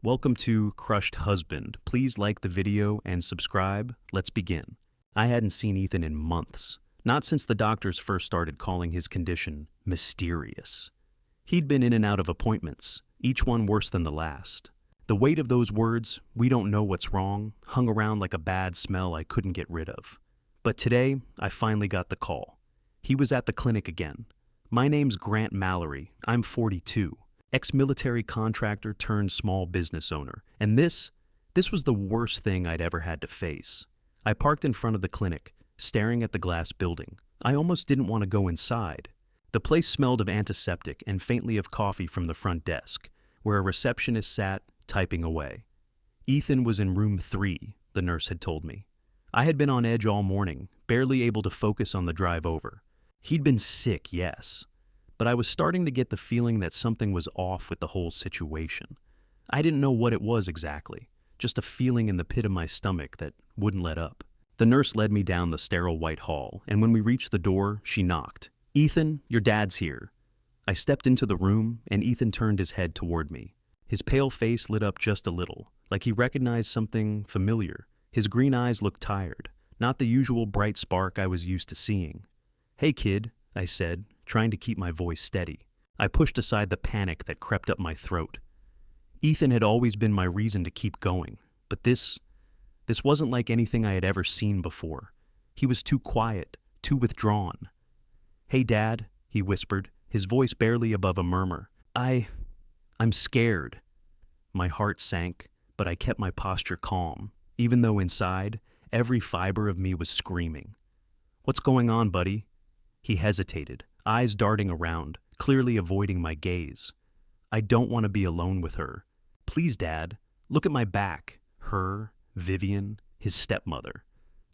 Welcome to Crushed Husband. Please like the video and subscribe. Let's begin. I hadn't seen Ethan in months, not since the doctors first started calling his condition mysterious. He'd been in and out of appointments, each one worse than the last. The weight of those words, "we don't know what's wrong," hung around like a bad smell I couldn't get rid of. But today, I finally got the call. He was at the clinic again. My name's Grant Mallory. I'm 42. Ex-military contractor turned small business owner. And this was the worst thing I'd ever had to face. I parked in front of the clinic, staring at the glass building. I almost didn't want to go inside. The place smelled of antiseptic and faintly of coffee from the front desk, where a receptionist sat, typing away. Ethan was in room 3, the nurse had told me. I had been on edge all morning, barely able to focus on the drive over. He'd been sick, yes, but I was starting to get the feeling that something was off with the whole situation. I didn't know what it was exactly, just a feeling in the pit of my stomach that wouldn't let up. The nurse led me down the sterile white hall, and when we reached the door, she knocked. "Ethan, your dad's here." I stepped into the room, and Ethan turned his head toward me. His pale face lit up just a little, like he recognized something familiar. His green eyes looked tired, not the usual bright spark I was used to seeing. "Hey, kid," I said, trying to keep my voice steady. I pushed aside the panic that crept up my throat. Ethan had always been my reason to keep going, but this wasn't like anything I had ever seen before. He was too quiet, too withdrawn. "Hey, Dad," he whispered, his voice barely above a murmur. I'm scared." My heart sank, but I kept my posture calm, even though inside, every fiber of me was screaming. "What's going on, buddy?" He hesitated, eyes darting around, clearly avoiding my gaze. "I don't want to be alone with her. Please, Dad, look at my back." Her, Vivian, his stepmother.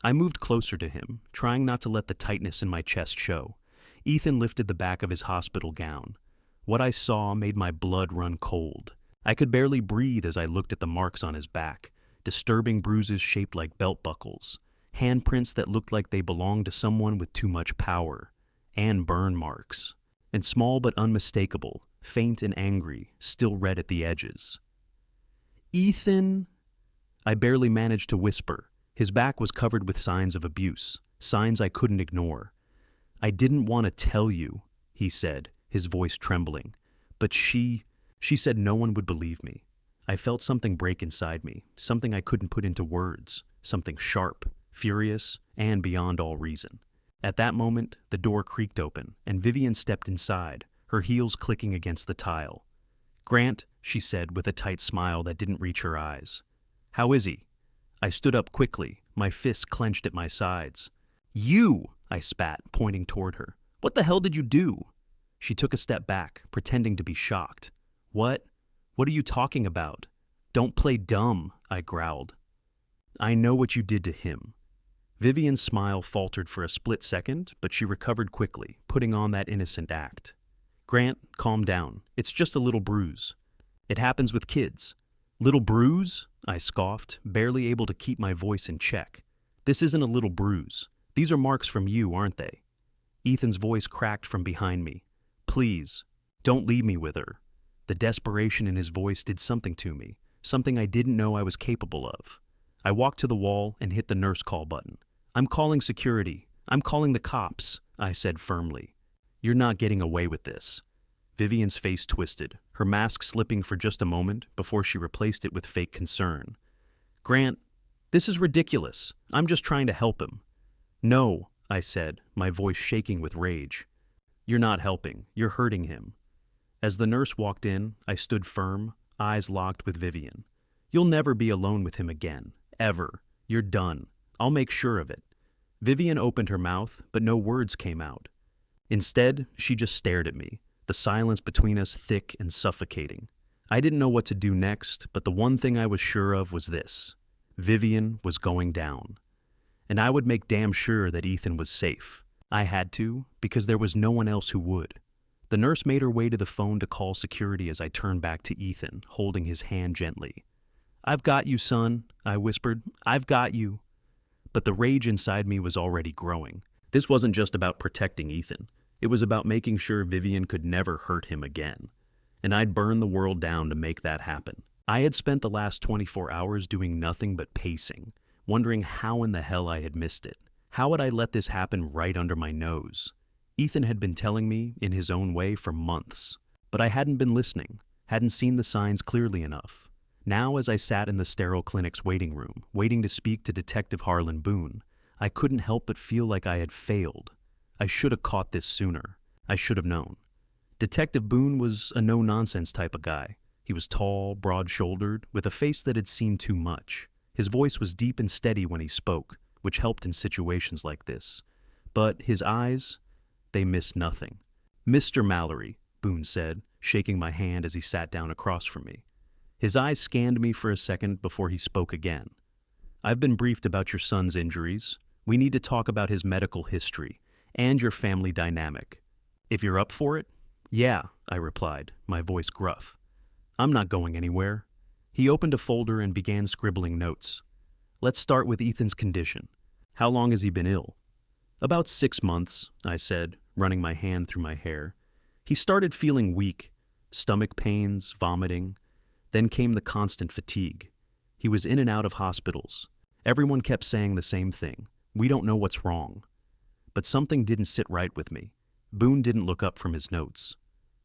I moved closer to him, trying not to let the tightness in my chest show. Ethan lifted the back of his hospital gown. What I saw made my blood run cold. I could barely breathe as I looked at the marks on his back, disturbing bruises shaped like belt buckles, handprints that looked like they belonged to someone with too much power, and burn marks. And small but unmistakable, faint and angry, still red at the edges. "Ethan!" I barely managed to whisper. His back was covered with signs of abuse, signs I couldn't ignore. "I didn't want to tell you," he said, his voice trembling. "But she said no one would believe me." I felt something break inside me, something I couldn't put into words, something sharp, furious, and beyond all reason. At that moment, the door creaked open, and Vivian stepped inside, her heels clicking against the tile. "Grant," she said with a tight smile that didn't reach her eyes. "How is he?" I stood up quickly, my fists clenched at my sides. "You!" I spat, pointing toward her. "What the hell did you do?" She took a step back, pretending to be shocked. What are you talking about?" "Don't play dumb," I growled. "I know what you did to him." Vivian's smile faltered for a split second, but she recovered quickly, putting on that innocent act. "Grant, calm down. It's just a little bruise. It happens with kids." "Little bruise?" I scoffed, barely able to keep my voice in check. "This isn't a little bruise. These are marks from you, aren't they?" Ethan's voice cracked from behind me. "Please, don't leave me with her." The desperation in his voice did something to me, something I didn't know I was capable of. I walked to the wall and hit the nurse call button. "I'm calling security. I'm calling the cops," I said firmly. "You're not getting away with this." Vivian's face twisted, her mask slipping for just a moment before she replaced it with fake concern. "Grant, this is ridiculous. I'm just trying to help him." "No," I said, my voice shaking with rage. "You're not helping. You're hurting him." As the nurse walked in, I stood firm, eyes locked with Vivian. "You'll never be alone with him again. Ever. You're done. I'll make sure of it." Vivian opened her mouth, but no words came out. Instead, she just stared at me, the silence between us thick and suffocating. I didn't know what to do next, but the one thing I was sure of was this: Vivian was going down. And I would make damn sure that Ethan was safe. I had to, because there was no one else who would. The nurse made her way to the phone to call security as I turned back to Ethan, holding his hand gently. "I've got you, son," I whispered. "I've got you." But the rage inside me was already growing. This wasn't just about protecting Ethan. It was about making sure Vivian could never hurt him again. And I'd burn the world down to make that happen. I had spent the last 24 hours doing nothing but pacing, wondering how in the hell I had missed it. How had I let this happen right under my nose? Ethan had been telling me in his own way for months, but I hadn't been listening, hadn't seen the signs clearly enough. Now, as I sat in the sterile clinic's waiting room, waiting to speak to Detective Harlan Boone, I couldn't help but feel like I had failed. I should have caught this sooner. I should have known. Detective Boone was a no-nonsense type of guy. He was tall, broad-shouldered, with a face that had seen too much. His voice was deep and steady when he spoke, which helped in situations like this. But his eyes, they missed nothing. "Mr. Mallory," Boone said, shaking my hand as he sat down across from me. His eyes scanned me for a second before he spoke again. "I've been briefed about your son's injuries. We need to talk about his medical history and your family dynamic. If you're up for it?" "Yeah," I replied, my voice gruff. "I'm not going anywhere." He opened a folder and began scribbling notes. "Let's start with Ethan's condition. How long has he been ill?" "About 6 months," I said, running my hand through my hair. "He started feeling weak, stomach pains, vomiting. Then came the constant fatigue. He was in and out of hospitals. Everyone kept saying the same thing. We don't know what's wrong." But something didn't sit right with me. Boone didn't look up from his notes.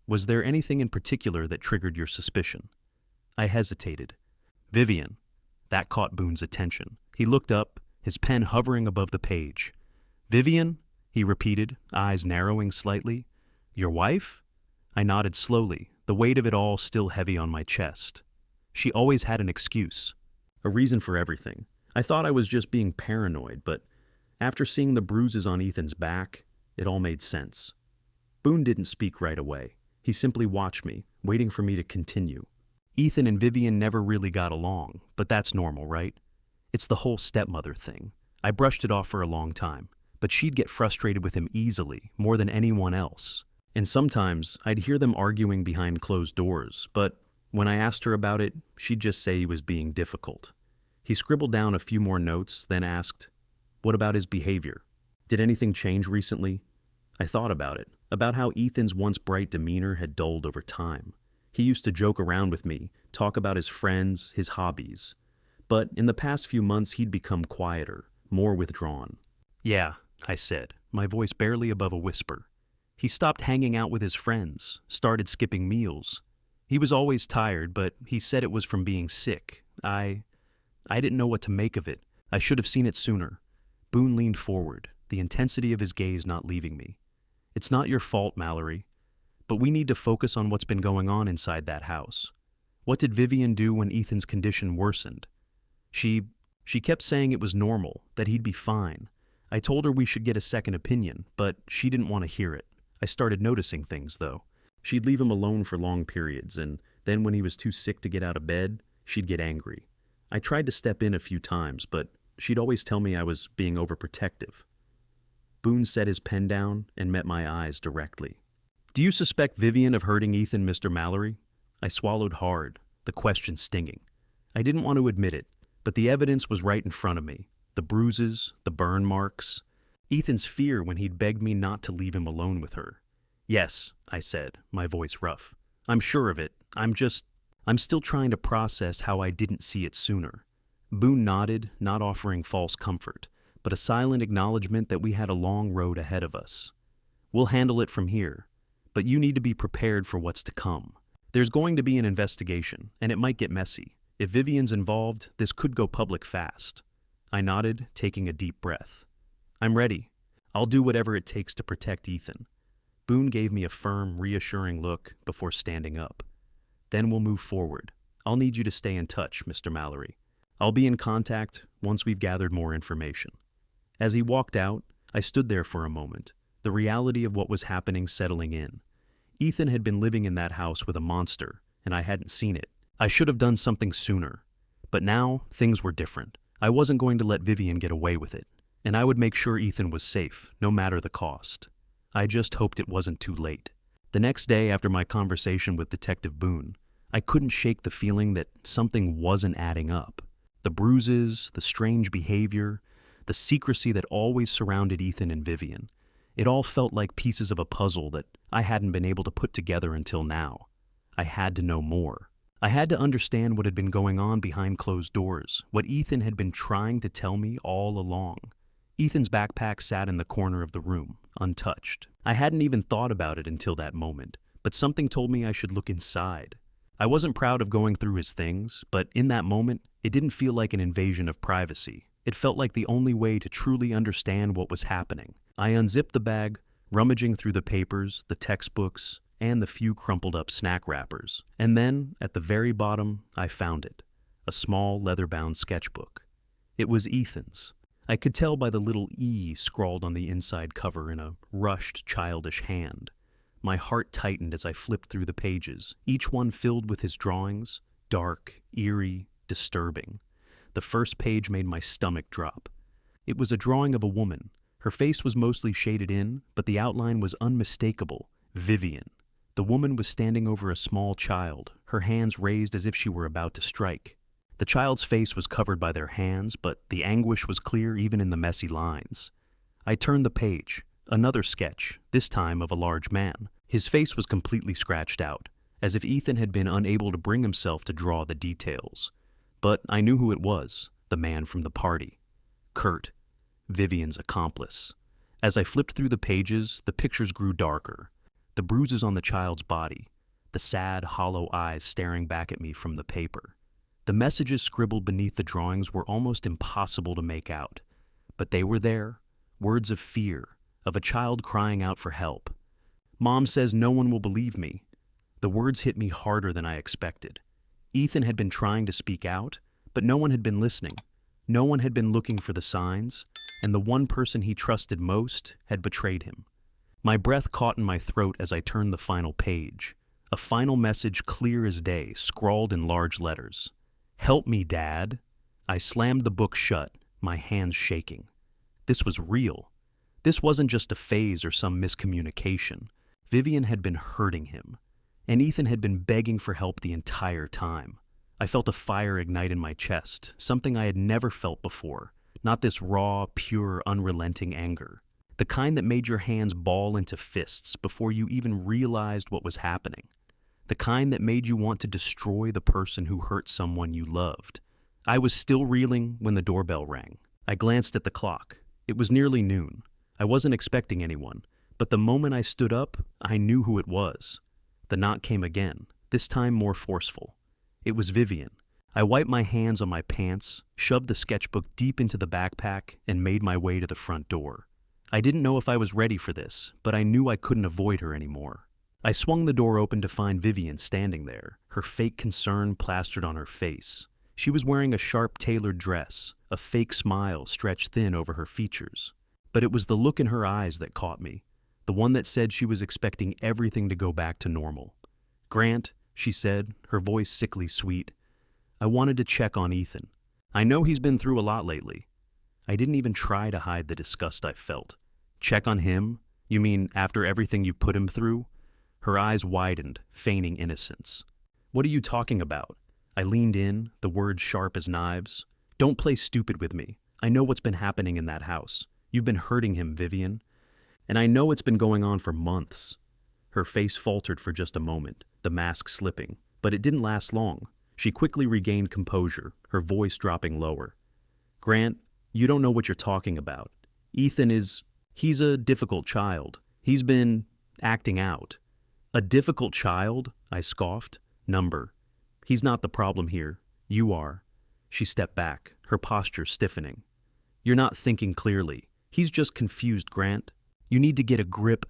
"Was there anything in particular that triggered your suspicion?" I hesitated. "Vivian." That caught Boone's attention. He looked up, his pen hovering above the page. "Vivian?" he repeated, eyes narrowing slightly. "Your wife?" I nodded slowly, the weight of it all still heavy on my chest. She always had an excuse, a reason for everything. I thought I was just being paranoid, but after seeing the bruises on Ethan's back, it all made sense. Boone didn't speak right away. He simply watched me, waiting for me to continue. "Ethan and Vivian never really got along, but that's normal, right? It's the whole stepmother thing. I brushed it off for a long time, but she'd get frustrated with him easily, more than anyone else. And sometimes I'd hear them arguing behind closed doors, but when I asked her about it, she'd just say he was being difficult." He scribbled down a few more notes, then asked, "What about his behavior? Did anything change recently?" I thought about how Ethan's once bright demeanor had dulled over time. He used to joke around with me, talk about his friends, his hobbies. But in the past few months, he'd become quieter, more withdrawn. "Yeah," I said, my voice barely above a whisper. "He stopped hanging out with his friends, started skipping meals. He was always tired, but he said it was from being sick. I didn't know what to make of it. I should have seen it sooner." Boone leaned forward, the intensity of his gaze not leaving me. "It's not your fault, Mallory, but we need to focus on what's been going on inside that house. What did Vivian do when Ethan's condition worsened? She kept saying it was normal, that he'd be fine. I told her we should get a second opinion, but she didn't want to hear it. I started noticing things, though. She'd leave him alone for long periods, and then when he was too sick to get out of bed, she'd get angry. I tried to step in a few times, but she'd always tell me I was being overprotective." Boone set his pen down and met my eyes directly. "Do you suspect Vivian of hurting Ethan, Mr. Mallory?" I swallowed hard, the question stinging. I didn't want to admit it, but the evidence was right in front of me. The bruises, the burn marks, Ethan's fear when he'd begged me not to leave him alone with her. "Yes," I said, my voice rough. "I'm sure of it. I'm still trying to process how I didn't see it sooner." Boone nodded, not offering false comfort, but a silent acknowledgement that we had a long road ahead of us. "We'll handle it from here, but you need to be prepared for what's to come. There's going to be an investigation, and it might get messy. If Vivian's involved, this could go public fast." I nodded, taking a deep breath. "I'm ready. I'll do whatever it takes to protect Ethan." Boone gave me a firm, reassuring look before standing up. "Then we'll move forward. I'll need you to stay in touch, Mr. Mallory. I'll be in contact once we've gathered more information." As he walked out, I stood there for a moment, the reality of what was happening settling in. Ethan had been living in that house with a monster, and I hadn't seen it. I should have done something sooner. But now, things were different. I wasn't going to let Vivian get away with it, and I would make sure Ethan was safe, no matter the cost. I just hoped it wasn't too late. The next day after my conversation with Detective Boone, I couldn't shake the feeling that something wasn't adding up. The bruises, the strange behavior, the secrecy that always surrounded Ethan and Vivian. It all felt like pieces of a puzzle that I hadn't been able to put together until now. I had to know more. I had to understand what had been going on behind closed doors, what Ethan had been trying to tell me all along. Ethan's backpack sat in the corner of the room, untouched. I hadn't even thought about it until that moment, but something told me I should look inside. I wasn't proud of going through his things, but in that moment, it didn't feel like an invasion of privacy. It felt like the only way to truly understand what was happening. I unzipped the bag, rummaging through the papers, the textbooks, and the few crumpled up snack wrappers. And then, at the very bottom, I found it. A small leather-bound sketchbook. It was Ethan's. I could tell by the little E scrawled on the inside cover in a rushed, childish hand. My heart tightened as I flipped through the pages, each one filled with his drawings, dark, eerie, disturbing. The first page made my stomach drop. It was a drawing of a woman. Her face was mostly shaded in, but the outline was unmistakable. Vivian. The woman was standing over a small child, her hands raised as if she were about to strike. The child's face was covered by their hands, but the anguish was clear even in the messy lines. I turned the page. Another sketch, this time of a large man. His face was completely scratched out, as if Ethan had been unable to bring himself to draw the details. But I knew who it was, the man from the party. Kurt, Vivian's accomplice. As I flipped through the pages, the pictures grew darker. The bruises on the child's body, the sad, hollow eyes staring back at me from the paper. The messages scribbled beneath the drawings were almost impossible to make out. But they were there, words of fear, of a child crying out for help. Mom says no one will believe me. The words hit me harder than I expected. Ethan had been trying to speak out, but no one had been listening. No one had been looking for the signs, and the one person he trusted most had betrayed him. My breath caught in my throat as I turned the final page. A final message clear as day, scrawled in large letters. "Help me, Dad." I slammed the book shut, my hands shaking. This was real. This wasn't just a phase or some miscommunication. Vivian had been hurting him, and Ethan had been begging for help the entire time. I felt a fire ignite in my chest, something I had never felt before. Not this raw, pure, unrelenting anger. The kind that made your hands ball into fists before you even realized what was happening. The kind that made you want to destroy the person who hurt someone you loved. I was still reeling when the doorbell rang. I glanced at the clock. It was nearly noon. I wasn't expecting anyone, but the moment I stood up, I knew who it was. The knock came again, this time more forceful. It was Vivian. I wiped my hands on my pants, shoved the sketchbook deep into the backpack, and made my way to the front door. I didn't know if I was ready for this, but I knew I couldn't avoid her anymore. I swung the door open to find Vivian standing there, her fake concern plastered on her face. She was wearing a sharp tailored dress, a fake smile stretched thin over her features. But it was the look in her eyes that caught me, the one that said she was expecting everything to go back to normal. "Grant," she said, her voice sickly sweet, "I wanted to check on Ethan. I know he's been through a lot lately." I didn't even try to hide the disgust I felt. "Check on him? You mean after everything you put him through?" Her eyes widened, feigning innocence. "What are you talking about?" I leaned in, the words sharp as knives. "Don't play stupid with me. I know what's been happening in that house. You've been hurting him, Vivian. And I know it's been going on for months." Her face faltered for just a moment, the mask slipping, but it didn't last long. She quickly regained composure, her voice dropping lower. "Grant, you don't know what you're talking about. He's a difficult child. He's been acting out." "A difficult child?" I scoffed. "Number. He's not the problem here. You are." She stepped back, her posture stiffening. "You're not thinking clearly. He's just confused, Grant. You need to get a grip."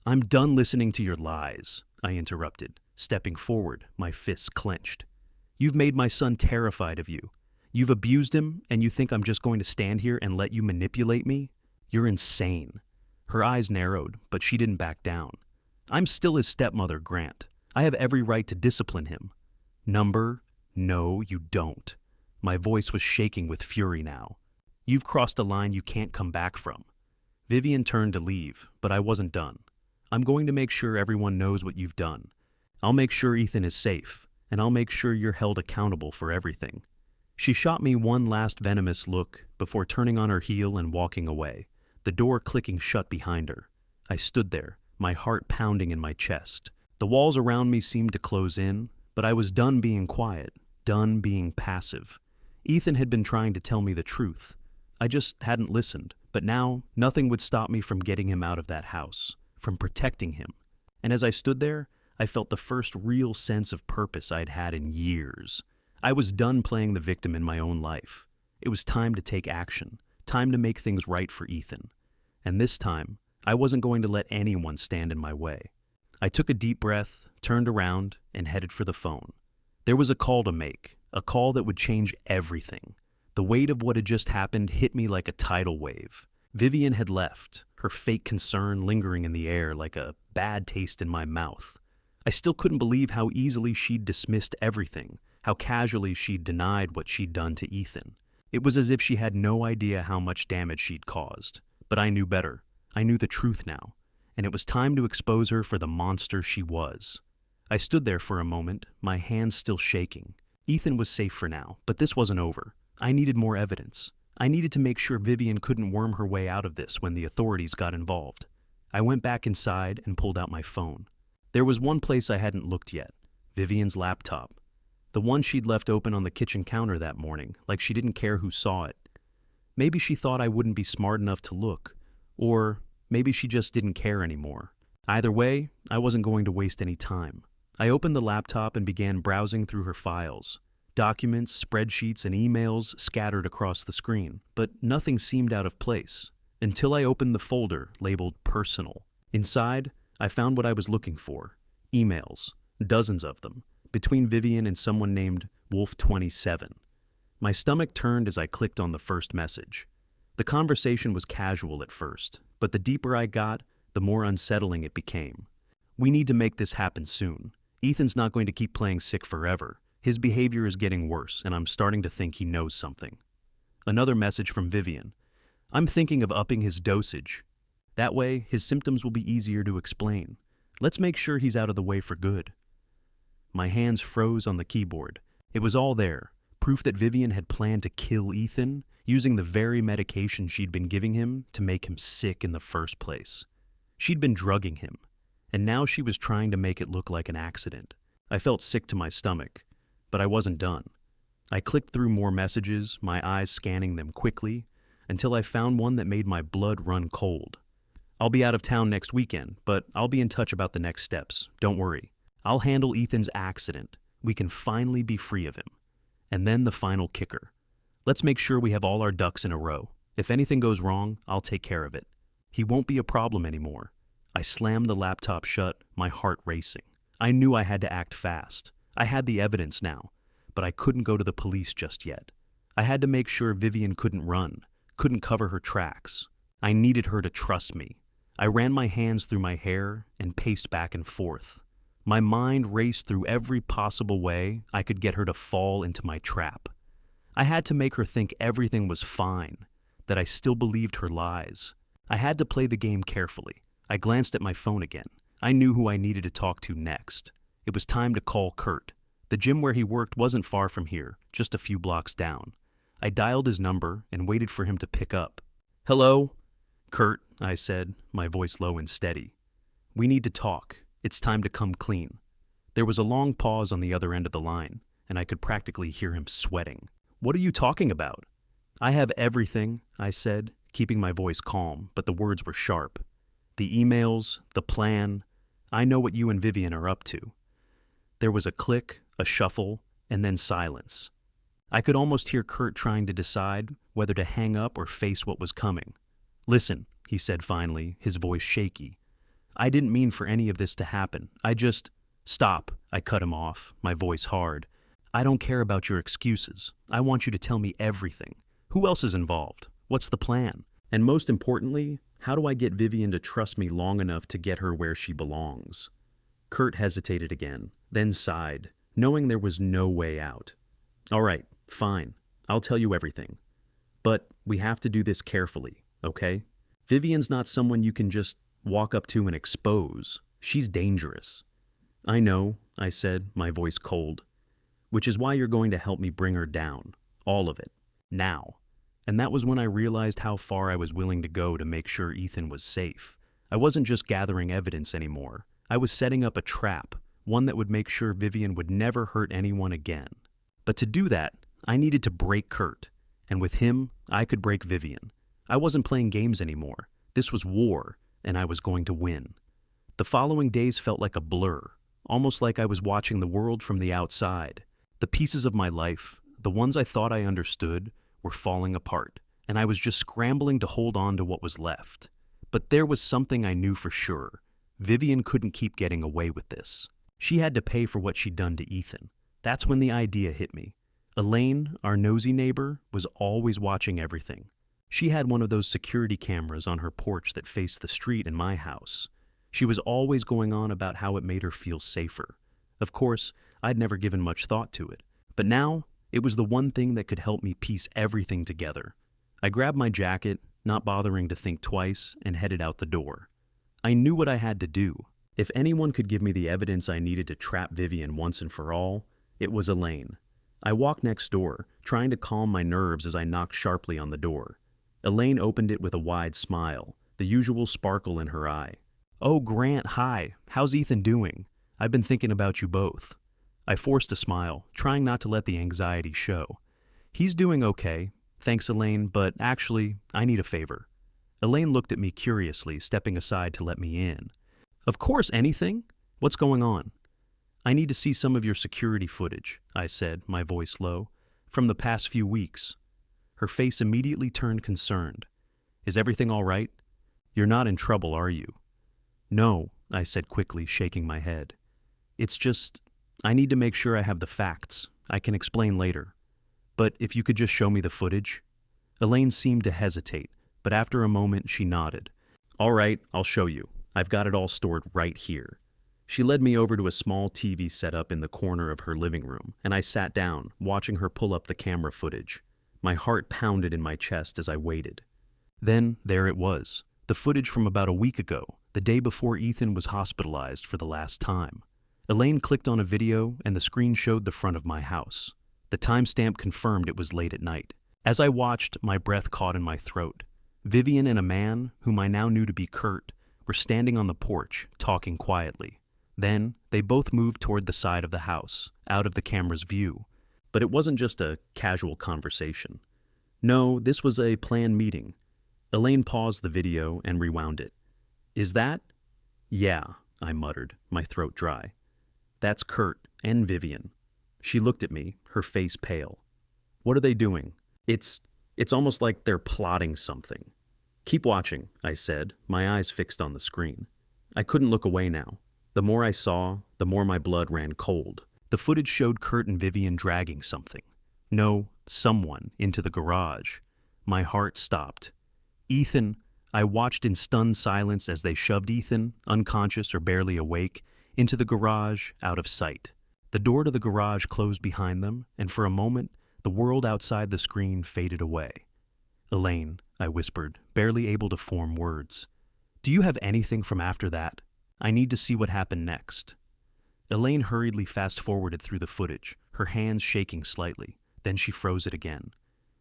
"I'm done listening to your lies," I interrupted, stepping forward, my fists clenched. "You've made my son terrified of you. You've abused him, and you think I'm just going to stand here and let you manipulate me? You're insane." Her eyes narrowed, but she didn't back down. "I'm still his stepmother, Grant. I have every right to discipline him." "Number, no, you don't." My voice was shaking with fury now. "You've crossed a line you can't come back from." Vivian turned to leave, but I wasn't done. "I'm going to make sure everyone knows what you've done. I'll make sure Ethan is safe, and I'll make sure you're held accountable for everything." She shot me one last venomous look before turning on her heel and walking away, the door clicking shut behind her. I stood there, my heart pounding in my chest. The walls around me seemed to close in, But I was done being quiet, done being passive. Ethan had been trying to tell me the truth. I just hadn't listened, but now nothing would stop me from getting him out of that house, from protecting him. And as I stood there, I felt the first real sense of purpose I'd had in years. I was done playing the victim in my own life. It was time to take action, time to make things right for Ethan. And this time, I wasn't going to let anyone stand in my way. I took a deep breath, turned around, and headed for the phone. There was a call to make, a call that would change everything. The weight of what had just happened hit me like a tidal wave. Vivian had left, her fake concern lingering in the air like a bad taste in my mouth. I still couldn't believe how easily she'd dismissed everything, how casually she'd denied what she'd done to Ethan. It was as if she had no idea how much damage she'd caused. But I knew better. I knew the truth now, and it was time to expose her for the monster she was. I stood there for a moment, my hands still shaking. Ethan was safe for now, but this wasn't over. I needed more evidence. I needed to make sure Vivian couldn't worm her way out of this when the authorities got involved. I went back inside and pulled out my phone. There was one place I hadn't looked yet, Vivian's laptop. The one she'd left open on the kitchen counter that morning, like she didn't care who saw it. Maybe she thought I wouldn't be smart enough to look, or maybe she just didn't care anymore. Either way, I wasn't going to waste any time. I opened the laptop and began browsing through her files. Documents, spreadsheets, and emails scattered across the screen, but nothing seemed out of place, until I opened the folder labeled Personal. Inside, I found what I was looking for. Emails, dozens of them, between Vivian and someone named Wolf27. My stomach turned as I clicked on the first message. The conversation was casual at first, but the deeper I got, the more unsettling it became. We need to make this happen soon. Ethan's not going to keep playing sick forever. His behavior is getting worse, and I'm starting to think he knows something. Another message from Vivian. I'm thinking of upping his dosage. That way, his symptoms will be easier to explain. Let's make sure he's out of the way for good. My hands froze on the keyboard. It was all there. Proof that Vivian had planned to kill Ethan, using the very medication she'd been giving him to make him sick in the first place. She'd been drugging him, and now she was trying to make it look like an accident. I felt sick to my stomach, but I wasn't done. I clicked through more messages, my eyes scanning them quickly, until I found one that made my blood run cold. I'll be out of town next weekend, but I'll be in touch about the next steps. Don't worry. I'll handle Ethan's accident. We can finally be free of him. And then the final kicker. Let's make sure we have all our ducks in a row. If anything goes wrong, I'll take care of it. He won't be a problem anymore. I slammed the laptop shut, my heart racing. I knew I had to act fast. I had the evidence now, but I couldn't go to the police just yet. I had to make sure Vivian couldn't run, couldn't cover her tracks. I needed her to trust me. I ran my hands through my hair and paced back and forth. My mind raced through every possible way I could get her to fall into my trap. I had to make her think everything was fine, that I still believed her lies. I had to play the game carefully. I glanced at my phone again. I knew who I needed to talk to next. It was time to call Kurt. The gym where he worked wasn't far from here, just a few blocks down. I dialed his number and waited for him to pick up. "Hello?" "Kurt," I said, my voice low and steady. "We need to talk. It's time to come clean." There was a long pause on the other end of the line, and I could practically hear him sweating. "What are you talking about?" "I have everything," I said, keeping my voice calm, but the words were sharp. "The emails, the plan. I know what you and Vivian are up to." There was a click, a shuffle, and then silence. I could almost hear Kurt trying to decide whether to hang up or face what was coming. "Listen," he said finally, his voice shaky. "I didn't mean for any of this to happen. I just—" "Stop," I cut him off, my voice hard. "I don't care about your excuses. I want you to tell me everything. Who else is involved? What's the plan? And most importantly, how do I get Vivian to trust me long enough to get her where she belongs?" Kurt hesitated again, then sighed, knowing there was no way out. "All right, fine. I'll tell you everything. But we have to do this carefully, okay? Vivian's not someone you can just walk up to and expose. She's dangerous." "I know," I said, my voice cold. "Which is why you're going to help me bring her down. All of it. Now." And that was when I realized how far I was willing to go to make sure Ethan was safe. I wasn't just gathering evidence anymore. I was setting up a trap, one that would make sure Vivian would never hurt anyone again. But to do that, I needed to break Kurt, and with him, I could break Vivian. I wasn't playing games anymore. This was war, and I was going to win. The following days felt like a blur, almost like I was watching the world from the outside. The pieces of my life, the ones I thought I understood, were falling apart, and I was just scrambling to hold on to what was left. But there was something I knew for sure. Vivian couldn't keep getting away with this. She had to pay for what she'd done to Ethan. That's when the idea hit me. Elaine, our nosy neighbor, was always watching everything. She had one of those security cameras on her porch that faced the street in my house. She was always going on about how it made her feel safer. Of course, I'd never given much thought to it. But now, it was the one thing that could help me piece everything together. I grabbed my jacket, not bothering to think twice, and headed out the door. I knew what I had to do. If anyone could give me the evidence I needed to trap Vivian once and for all, it was Elaine. I walked next door, trying to calm my nerves as I knocked sharply on the door. Elaine opened it with a wide smile, the usual sparkle in her eye. "Oh, Grant, hi. How's Ethan doing? I've been thinking about you both." I forced a smile, trying not to let the anxiety show. "He's doing okay. Thanks, Elaine, but actually, I need a favor." Elaine looked at me curiously, stepping aside to let me in. "Of course, anything? What's going on?" "I need to see some of your security footage," I said, my voice low, "from the past few weeks." Her face immediately turned concerned. "Is everything all right? You're not in trouble, are you?" "No," I said quickly, shaking my head. "It's just, I need to make sure I have the facts. I can explain later. But if you could just show me the footage." Elaine seemed to hesitate, but after a moment she nodded. "All right, I'll show you. I've got it all stored right here." She led me over to a small TV set up in the corner of her living room, and I sat down, watching her pull up the camera footage. My heart pounded in my chest as I waited. Then, there it was, the footage from about a week ago, the day before Ethan was hospitalized for the last time. Elaine clicked on a video, and the screen showed the front of my house. The timestamp confirmed it was late at night. As I watched, my breath caught in my throat. Vivian and a man, whom I now knew to be Kurt, were standing on the porch, talking quietly. Then, they both moved toward the side of the house, out of the camera's view. But it wasn't just a casual conversation. No, this was a planned meeting. Elaine paused the video and rewound it. "Is that?" "Yeah," I muttered, my throat dry. "That's Kurt and Vivian." She looked at me, her face pale. "What are they doing?" It's almost like they're plotting something." "Keep watching," I said, my eyes fixed on the screen. I couldn't look away now. The more I saw, the more my blood ran cold. The footage showed Kurt and Vivian dragging something. No, someone, into the garage. My heart stopped. "Ethan," I watched in stunned silence as they shoved Ethan, unconscious or barely awake, into the garage, out of sight. The door to the garage closed behind them, and for a moment, the world outside the screen faded away. "Elaine," I whispered, barely able to form words. "Do you have anything from after that? I need to see what happened next." Elaine hurriedly fast-forwarded through the footage, her hands shaking slightly. Then she froze it again.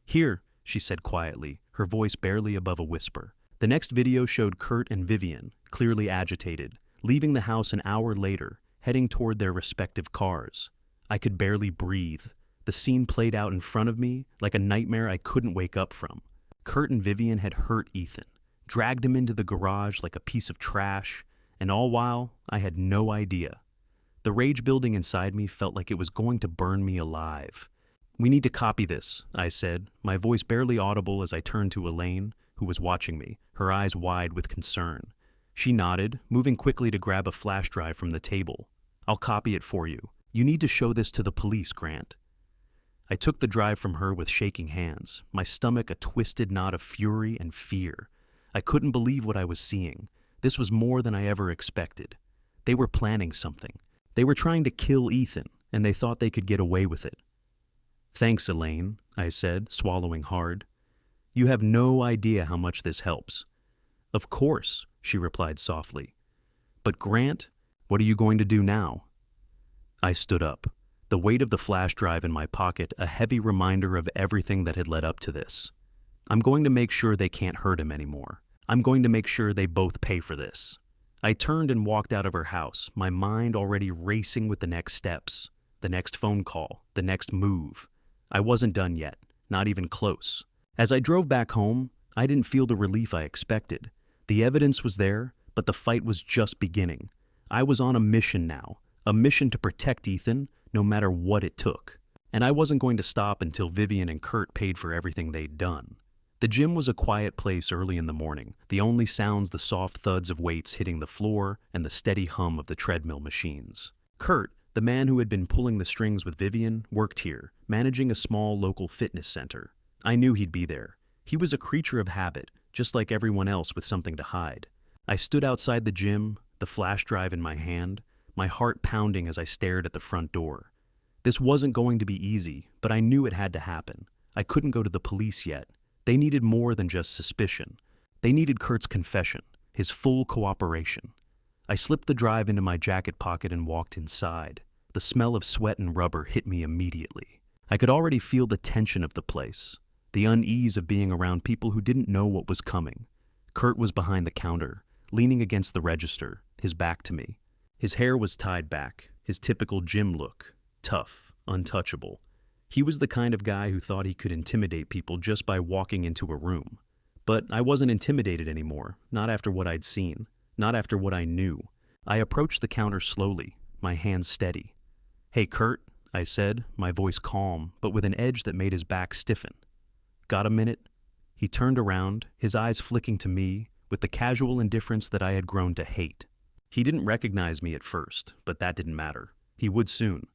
"Here," she said quietly, her voice barely above a whisper. The next video showed Kurt and Vivian, clearly agitated, leaving the house an hour later, heading toward their respective cars. I could barely breathe. The scene played out in front of me like a nightmare I couldn't wake up from. Kurt and Vivian had hurt Ethan, dragged him into the garage like a piece of trash, and all while, I had no idea. The rage building inside me felt like it was going to burn me alive. "We need to copy this," I said, my voice barely audible as I turned to Elaine, who was watching me, her eyes wide with concern. She nodded, moving quickly to grab a flash drive from the table. "I'll copy it for you. You need to show this to the police, Grant." I took the drive from her with shaking hands, my stomach a twisted knot of fury and fear. I couldn't believe what I was seeing. This was more than I ever expected. They were planning something. They were trying to kill Ethan, and they thought they could get away with it. "Thanks, Elaine," I said, swallowing hard. "You have no idea how much this helps." "Of course," she replied softly. "But Grant, what are you going to do now?" I stood up, the weight of the flash drive in my pocket a heavy reminder of everything that had led up to this. "I'm going to make sure they can't hurt him anymore. I'm going to make sure they both pay for this." I turned and walked out of her house, my mind already racing with the next steps, the next phone call, the next move. I wasn't done yet, not even close. As I drove back home, I didn't feel the relief I expected. The evidence was there, but the fight was just beginning. I was on a mission now, a mission to protect Ethan, no matter what it took. And I wasn't going to stop until Vivian and Kurt paid for everything they'd done. The gym was a quiet place early in the morning, the only sounds the soft thuds of weights hitting the floor and the steady hum of the treadmill machines. Kurt, the man who had been pulling the strings with Vivian, worked here, managing a small local fitness center. I knew he'd be there. He was a creature of habit, just like everyone else with something to hide. I stood outside the gym, the flash drive in my hand, my heart pounding as I stared at the front door. This wasn't going to be easy, but I knew it had to happen. I couldn't go to the police yet. They needed more than just suspicion. They needed Kurt's confession, his full cooperation. I slipped the drive into my jacket pocket and walked inside. The smell of sweat and rubber hit me immediately. I could already feel the tension of the place, the unease of being around people who didn't know what was coming. Kurt was behind the counter, leaning against the register, his back to me. His hair was tied back, his typical gym look, tough, untouchable. He was the kind of guy who thought he could intimidate people just by walking into a room. But I wasn't intimidated anymore, not after what I'd seen, not after what I knew. I approached the counter slowly, my hands steady. "Hey, Kurt," I said, my voice calm, but with an edge that made his back stiffen. "Got a minute?" He turned around, his eyes flicking to me, with the casual indifference that I had grown to hate. He didn't recognize me at first, but that didn't matter. He would soon.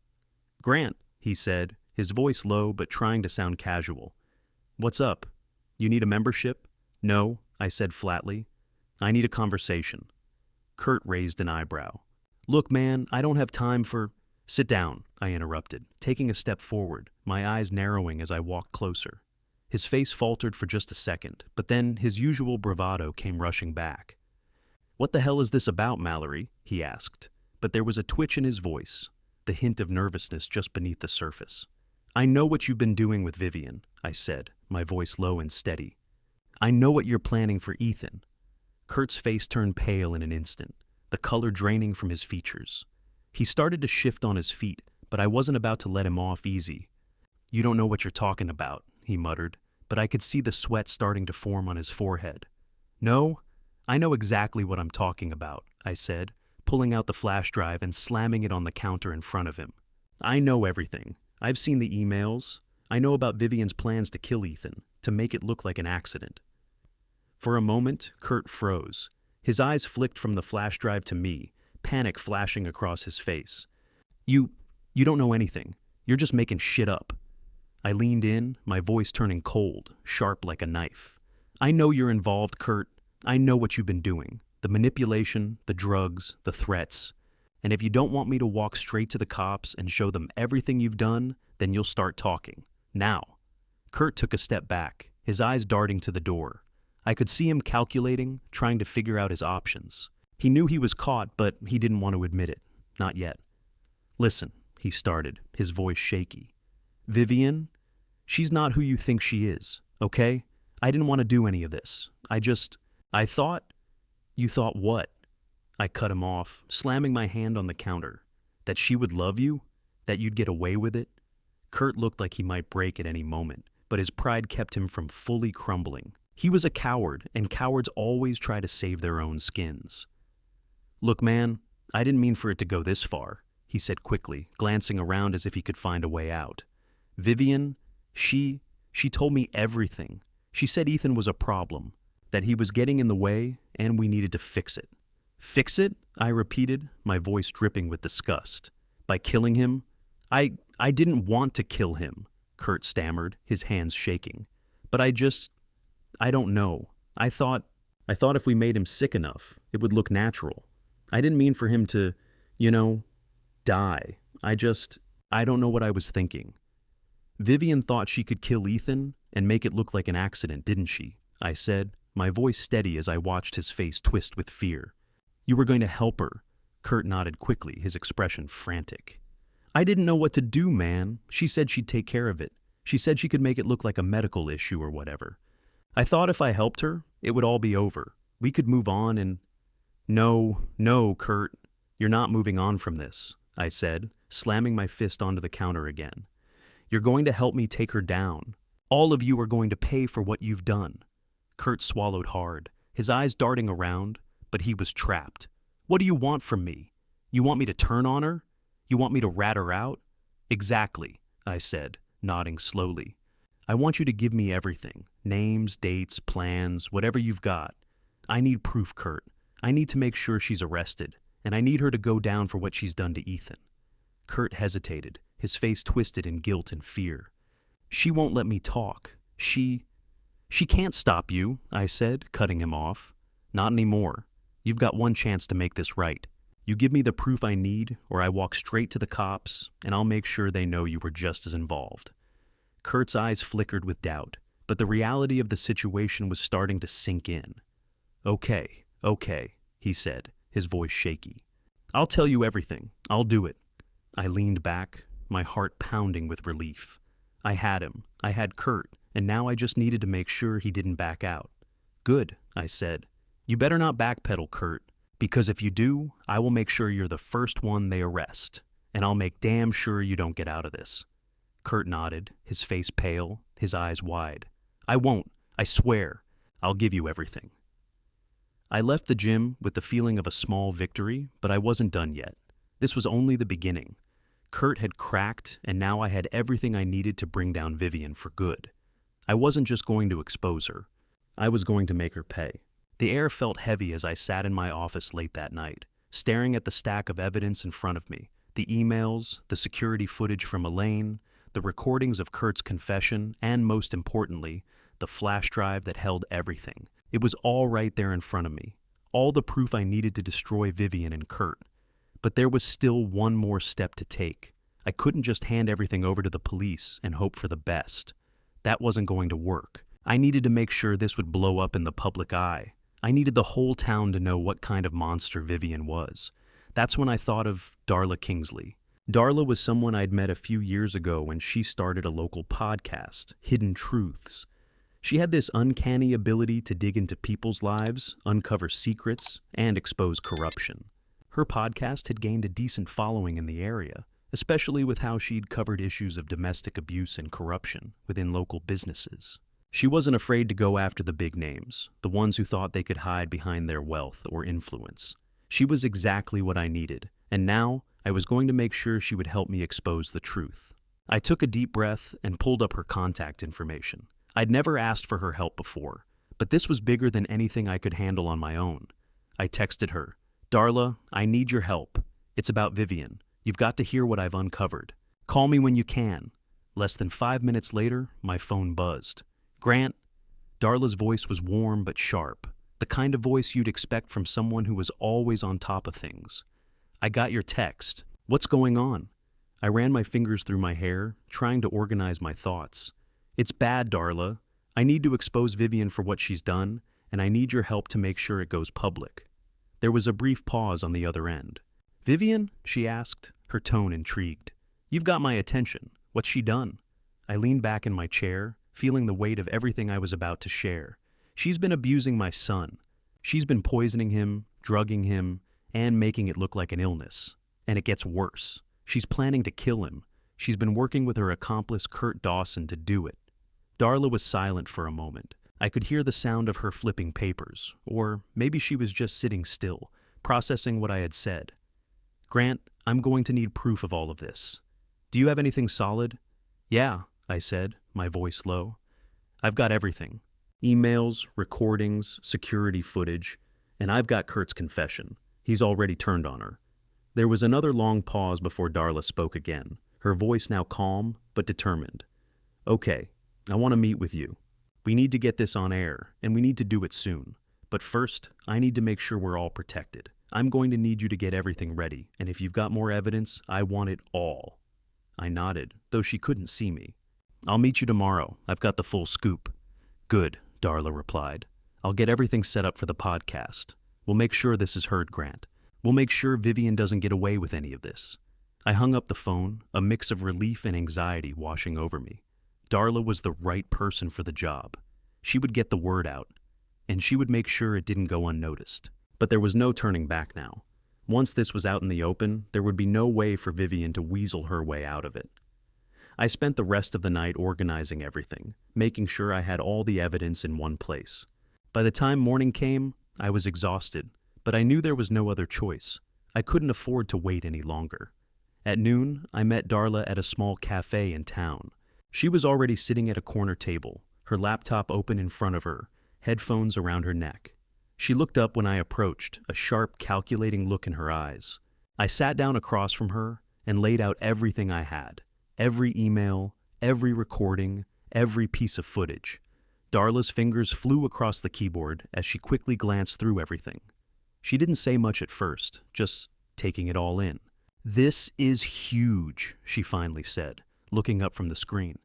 "Grant," he said, his voice low but trying to sound casual. "What's up? You need a membership?" "No," I said flatly. "I need a conversation." Kurt raised an eyebrow. "Look, man, I don't have time for—" "Sit down," I interrupted, taking a step forward, my eyes narrowing as I walked closer. His face faltered for just a second, but then his usual bravado came rushing back. "What the hell is this about, Mallory?" he asked, but there was a twitch in his voice, the hint of nervousness just beneath the surface. "I know what you've been doing with Vivian," I said, my voice low and steady. "I know what you're planning for Ethan." Kurt's face turned pale in an instant, the color draining from his features. He started to shift on his feet, but I wasn't about to let him off easy. "You don't know what you're talking about," he muttered, but I could see the sweat starting to form on his forehead. "No, I know exactly what I'm talking about," I said, pulling out the flash drive and slamming it on the counter in front of him. "I know everything. I've seen the emails. I know about Vivian's plans to kill Ethan, to make it look like an accident." For a moment, Kurt froze. His eyes flicked from the flash drive to me, panic flashing across his face. You don't know anything. You're just making shit up." I leaned in, my voice turning cold, sharp like a knife. "I know you're involved, Kurt. I know what you've been doing. The manipulation, the drugs, the threats. And if you don't want me to walk straight to the cops and show them everything you've done, then you'll start talking. Now." Kurt took a step back, his eyes darting to the door. I could see him calculating, trying to figure out his options. He knew he was caught, but he didn't want to admit it. Not yet. "Listen," he started, his voice shaky. "Vivian, she's not who you think she is, okay? I didn't want to do any of this. I thought—" "You thought what?" I cut him off, slamming my hand on the counter. "That she would love you? That you'd get away with it?" Kurt looked like he might break at any moment, but his pride kept him from fully crumbling. He was a coward, and cowards always try to save their own skins. "Look, man, I didn't mean for it to go this far," he said quickly, glancing around as if he could find a way out. "Vivian, she told me everything. She said Ethan was a problem, that he was getting in the way, and we needed to fix it." "Fix it?" I repeated, my voice dripping with disgust. "By killing him?" I didn't want to kill him," Kurt stammered, his hands shaking. "But I don't know. I thought if we made him sick enough, it would look natural. I didn't mean for him to, die. I don't know what I was thinking." "Vivian thought she could kill Ethan and make it look like an accident, didn't she?" I said, my voice steady as I watched his face twist with fear. "You were going to help her." Kurt nodded quickly, his expression frantic. "I didn't know what to do, man. She said she'd take care of it. She said she could make it look like a medical issue or whatever. I thought if I helped her, it would all be over. We could move on and—" No, no, Kurt. You're not moving on from this, I said, slamming my fist onto the counter again. You're going to help me take her down. All of you are going to pay for what you've done. Kurt swallowed hard, his eyes darting around, but he was trapped. What do you want from me? You want me to turn on her? You want me to rat her out? Exactly, I said, nodding slowly. I want you to give me everything. Names, dates, plans, whatever you've got. I need proof, Kurt. I need to make sure she's arrested, and I need her to go down for what she's done to Ethan. Kurt hesitated, his face twisted in guilt and fear. She won't let me talk. She can't stop you, I said, cutting him off. Not anymore. You've got one chance to make this right. You give me the proof I need, or I walk straight to the cops, and I'll make sure they know you were just as involved. Kurt's eyes flickered with doubt, but the reality of the situation was starting to sink in. Okay, he said, his voice shaky. I'll tell you everything. I'll do it. I leaned back, my heart pounding with relief. I had him. I had Kurt, and now I just needed to make sure he didn't back out. Good, I said. You better not backpedal, Kurt, because if you do, I will make sure you're the first one they arrest, and I'll make damn sure you don't get out of this. Kurt nodded, his face pale, his eyes wide. I won't. I swear. I'll give you everything. I left the gym with the feeling of a small victory, but I wasn't done yet. This was only the beginning. Kurt had cracked, and now I had everything I needed to bring down Vivian for good. I wasn't just going to expose her. I was going to make her pay. The air felt heavy as I sat in my office late that night, staring at the stack of evidence in front of me, the emails, the security footage from Elaine, the recordings of Kurt's confession, and most importantly, the flash drive that held everything. It was all right there in front of me, all the proof I needed to destroy Vivian and Kurt. But there was still one more step to take. I couldn't just hand everything over to the police and hope for the best. That wasn't going to work. I needed to make sure this would blow up in the public eye. I needed the whole town to know what kind of monster Vivian was. That's when I thought of Darla Kingsley. Darla was someone I'd met a few years ago when she started a local podcast, Hidden Truths. She had this uncanny ability to dig into people's lives, uncover secrets, and expose corruption. Her podcast had gained a decent following in the area, especially with how she'd covered issues of domestic abuse and corruption within local businesses. She wasn't afraid to go after the big names, the ones who thought they could hide behind their wealth or influence. She was exactly what I needed, and now I was going to make sure she would help me expose the truth. I took a deep breath and pulled up her contact information. I'd never asked for her help before, but this was bigger than anything I could handle on my own. I texted her, Darla, I need your help. It's about Vivian. You've got to hear what I've uncovered. Call me when you can. Less than 5 minutes later, my phone buzzed. Grant. Darla's voice was warm but sharp, the kind of voice you'd expect from someone who was always on top of things. I got your text. What's going on? I ran my fingers through my hair, trying to organize my thoughts. It's bad, Darla. I need to expose Vivian for what she's done, and I need your help to make sure it goes public. There was a brief pause on the other end. Vivian? She asked, her tone intrigued. You've got my attention. What's she done? I leaned back in my chair, feeling the weight of everything I was about to share. She's been abusing my son. She's been poisoning him, drugging him, and making it look like an illness. And it gets worse. She's planning to kill him. She's been working with her accomplice Kurt Dawson to do it. Darla was silent for a moment. I could hear the sound of her flipping papers, or maybe she was just sitting still, processing what I had said. Grant, I'm going to need proof of all of this. Do you have anything solid? Yeah, I said, my voice low. I've got everything. Emails, recordings, security footage, and I've got Kurt's confession. He's already turned on her. There was another long pause before Darla spoke again, her voice now calm but determined. Okay, I want to meet with you. We need to get this on air, and we need to do it soon. But first, I need to make sure we're all protected. I'm going to need you to get everything ready, and if you've got more evidence, I want it all. I nodded, though she couldn't see me. I'll meet you tomorrow. I've got the full scoop. Good, Darla replied. I'll get everything set up for the podcast. We'll make sure this is heard, Grant. We'll make sure Vivian doesn't get away with any of this. I hung up the phone, a mix of relief and anxiety washing over me. Darla was the right person for the job. She would get the word out, and she would make sure it didn't go unnoticed. But there was no turning back now. Once this was out in the open, there would be no way for Vivian to weasel her way out of it. I spent the rest of the night organizing everything, making sure I had all the evidence in one place. By the time morning came, I was exhausted, but I knew there was no other choice. I couldn't afford to wait any longer. At noon, I met Darla at a small cafe in town. She was already sitting at a corner table, her laptop open in front of her, headphones around her neck. She looked up when I approached, a sharp, calculating look in her eyes. I sat down across from her and laid out everything I had. Every email, every recording, every piece of footage. Darla's fingers flew across the keyboard as she quickly glanced through everything. She didn't say much at first, just taking it all in. "This is huge," she finally said, looking up from the screen.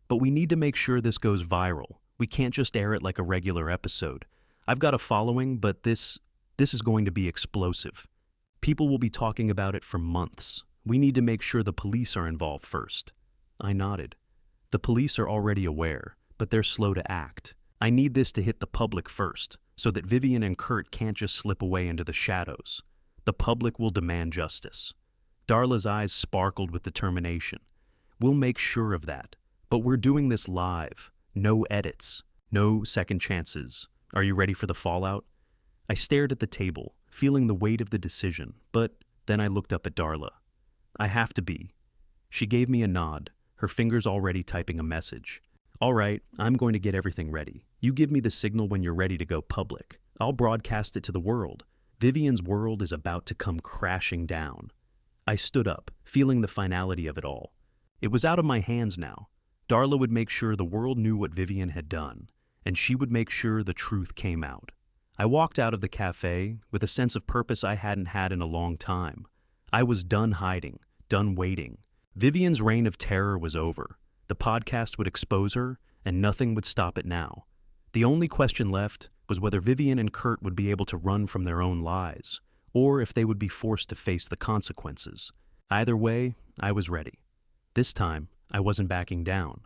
"But we need to make sure this goes viral. We can't just air it like a regular episode. I've got a following, but this is going to be explosive. People will be talking about it for months. We need to make sure the police are involved first." I nodded. "The police are already aware, but they're slow to act. I need this to hit the public first, so that Vivian and Kurt can't just slip away into the shadows. The public will demand justice." Darla's eyes sparkled with determination. "We'll make sure of that. But we're doing this live. No edits. No second chances. Are you ready for the fallout?" I stared at the table, feeling the weight of the decision, but then I looked up at Darla. "I have to be." She gave me a nod, her fingers already typing a message. "All right, I'm going to get everything ready. You give me the signal when you're ready to go public. I'll broadcast it to the world. Vivian's world is about to come crashing down." I stood up, feeling the finality of it all. It was out of my hands now. Darla would make sure the world knew what Vivian had done, and she would make sure the truth came out. I walked out of the cafe with a sense of purpose I hadn't had in a long time. I was done hiding, done waiting. Vivian's reign of terror was over. The podcast would expose her, and nothing would stop it now. The only question left was whether Vivian and Kurt would be able to run from their own lies, or if they would be forced to face the consequences. Either way, I was ready. This time, I wasn't backing down.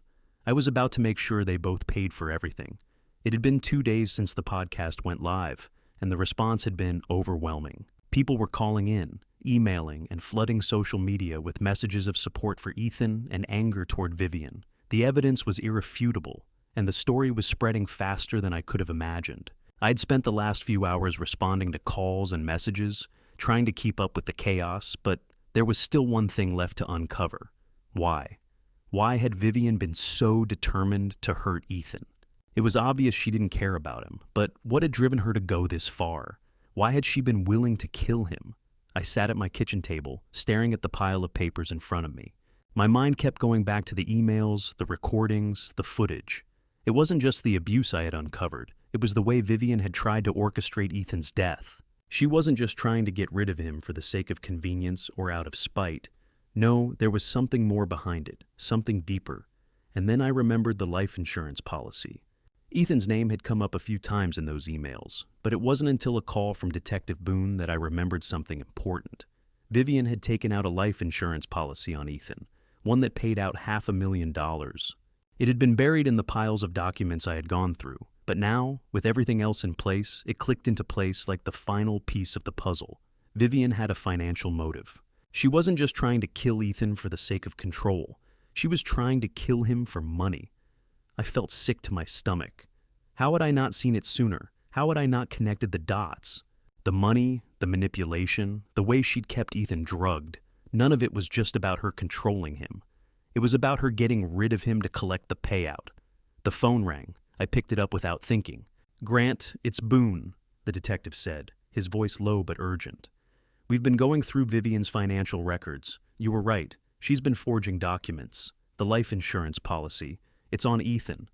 I was about to make sure they both paid for everything. It had been 2 days since the podcast went live, and the response had been overwhelming. People were calling in, emailing, and flooding social media with messages of support for Ethan and anger toward Vivian. The evidence was irrefutable, and the story was spreading faster than I could have imagined. I'd spent the last few hours responding to calls and messages, trying to keep up with the chaos, but there was still one thing left to uncover. Why? Why had Vivian been so determined to hurt Ethan? It was obvious she didn't care about him, but what had driven her to go this far? Why had she been willing to kill him? I sat at my kitchen table, staring at the pile of papers in front of me. My mind kept going back to the emails, the recordings, the footage. It wasn't just the abuse I had uncovered. It was the way Vivian had tried to orchestrate Ethan's death. She wasn't just trying to get rid of him for the sake of convenience or out of spite. No, there was something more behind it, something deeper. And then I remembered the life insurance policy. Ethan's name had come up a few times in those emails, but it wasn't until a call from Detective Boone that I remembered something important. Vivian had taken out a life insurance policy on Ethan, one that paid out $500,000. It had been buried in the piles of documents I had gone through, but now, with everything else in place, it clicked into place like the final piece of the puzzle. Vivian had a financial motive. She wasn't just trying to kill Ethan for the sake of control. She was trying to kill him for money. I felt sick to my stomach. How had I not seen it sooner? How had I not connected the dots? The money, the manipulation, the way she'd kept Ethan drugged, none of it was just about her controlling him. It was about her getting rid of him to collect the payout. The phone rang. I picked it up without thinking. "Grant, it's Boone," the detective said, his voice low but urgent. "We've been going through Vivian's financial records. You were right. She's been forging documents. The life insurance policy. It's on Ethan.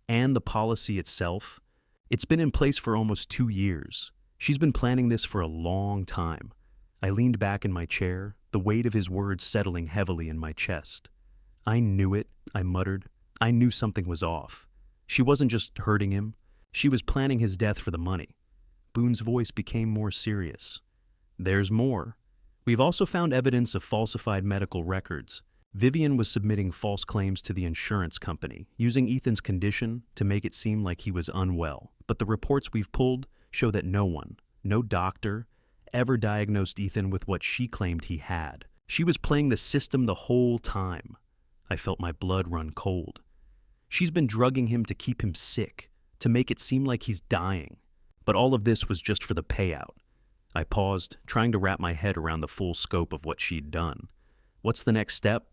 And the policy itself. It's been in place for almost 2 years. She's been planning this for a long time." I leaned back in my chair, the weight of his words settling heavily in my chest. "I knew it," I muttered. "I knew something was off. She wasn't just hurting him. She was planning his death for the money." Boone's voice became more serious. "There's more. We've also found evidence of falsified medical records. Vivian was submitting false claims to the insurance company, using Ethan's condition to make it seem like he was unwell. But the reports we've pulled show that no one, no doctor, ever diagnosed Ethan with what she claimed he had. She was playing the system the whole time. I felt my blood run cold. She's been drugging him to keep him sick, to make it seem like he's dying. But all of this was just for the payout. I paused, trying to wrap my head around the full scope of what she'd done. What's the next step?